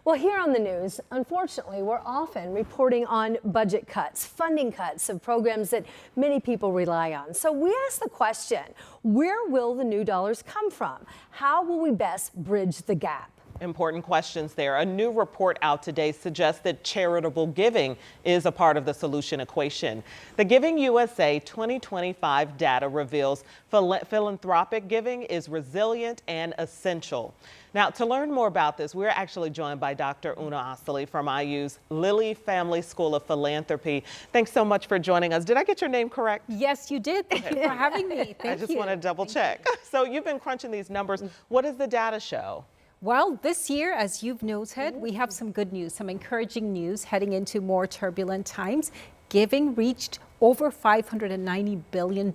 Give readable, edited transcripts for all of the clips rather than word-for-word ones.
Well, here on the news, unfortunately, we're often reporting on budget cuts, funding cuts of programs that many people rely on. So we ask the question, where will the new dollars come from? How will we best bridge the gap? Important questions there. A new report out today suggests that charitable giving is a part of the solution equation. The Giving USA 2025 data reveals philanthropic giving is resilient and essential. Now, to learn more about this, we're actually joined by Dr. Osili from IU's Lilly Family School of Philanthropy. Thanks so much for joining us. Did I get your name correct? Yes, you did. Thank you for having me. Thank you. I just want to double check. So you've been crunching these numbers. What does the data show? Well, this year, as you've noted, we have some good news, some encouraging news heading into more turbulent times. Giving reached over $590 billion.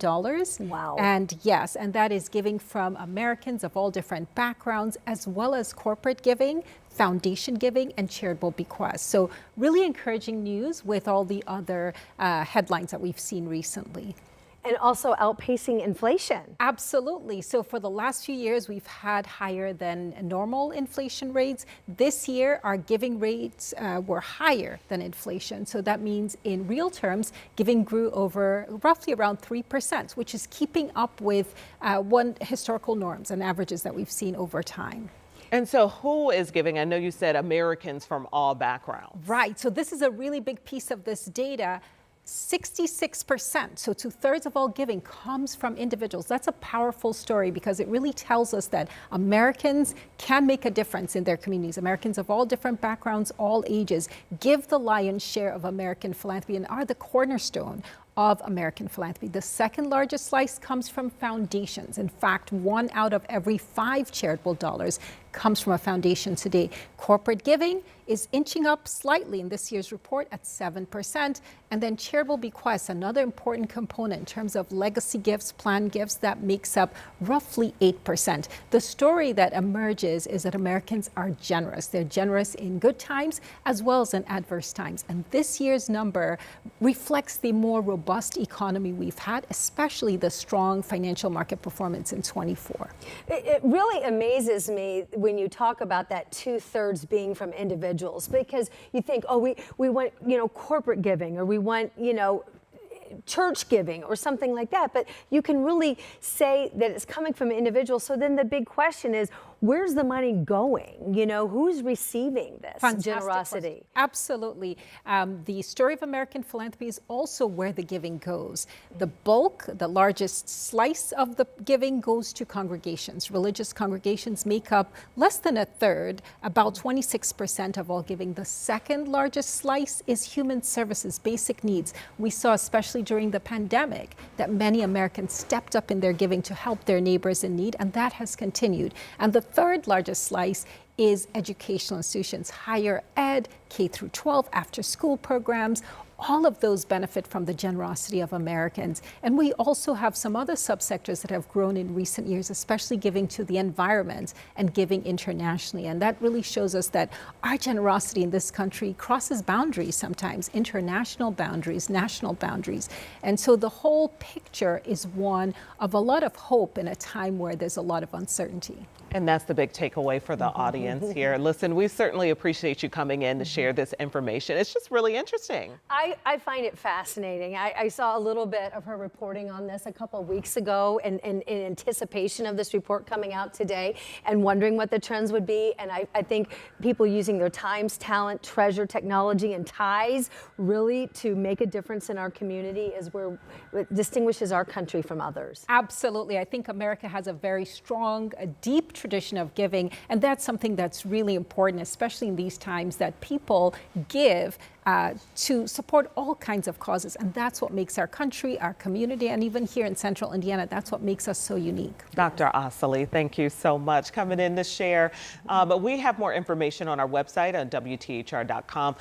Wow. And yes, and that is giving from Americans of all different backgrounds, as well as corporate giving, foundation giving, and charitable bequests. So really encouraging news with all the other headlines that we've seen recently. And also outpacing inflation. Absolutely. So for the last few years, we've had higher than normal inflation rates. This year, our giving rates were higher than inflation. So that means in real terms, giving grew over roughly around 3%, which is keeping up with historical norms and averages that we've seen over time. And so who is giving? I know you said Americans from all backgrounds. Right. So this is a really big piece of this data. 66%, so 2/3 of all giving comes from individuals. That's a powerful story because it really tells us that Americans can make a difference in their communities. Americans of all different backgrounds, all ages, give the lion's share of American philanthropy and are the cornerstone of American philanthropy. The second largest slice comes from foundations. In fact, 1 out of every 5 charitable dollars comes from a foundation today. Corporate giving is inching up slightly in this year's report at 7%. And then charitable bequests, another important component in terms of legacy gifts, planned gifts, that makes up roughly 8%. The story that emerges is that Americans are generous. They're generous in good times as well as in adverse times. And this year's number reflects the more robust economy we've had, especially the strong financial market performance in 24. It really amazes me when you talk about that 2/3 being from individuals, because you think, oh, we want, corporate giving, or we want, church giving or something like that. But you can really say that it's coming from individuals. So then the big question is, where's the money going? Who's receiving this generosity? Absolutely. The story of American philanthropy is also where the giving goes. The bulk, the largest slice of the giving goes to congregations. Religious congregations make up less than 1/3, about 26% of all giving. The second largest slice is human services, basic needs. We saw, especially during the pandemic, that many Americans stepped up in their giving to help their neighbors in need, and that has continued. And the third largest slice is educational institutions, higher ed, K through 12, after school programs. All of those benefit from the generosity of Americans. And we also have some other subsectors that have grown in recent years, especially giving to the environment and giving internationally. And that really shows us that our generosity in this country crosses boundaries sometimes, international boundaries, national boundaries. And so the whole picture is one of a lot of hope in a time where there's a lot of uncertainty. And that's the big takeaway for the audience here. Listen, we certainly appreciate you coming in to share this information. It's just really interesting. I find it fascinating. I saw a little bit of her reporting on this a couple of weeks ago in anticipation of this report coming out today and wondering what the trends would be. And I think people using their times, talent, treasure, technology, and ties really to make a difference in our community is where it distinguishes our country from others. Absolutely. I think America has a very strong, deep tradition of giving, and that's something that's really important, especially in these times, that people give to support all kinds of causes. And that's what makes our country, our community, and even here in Central Indiana, that's what makes us so unique. Dr. Osili, thank you so much coming in to share. But we have more information on our website on WTHR.com.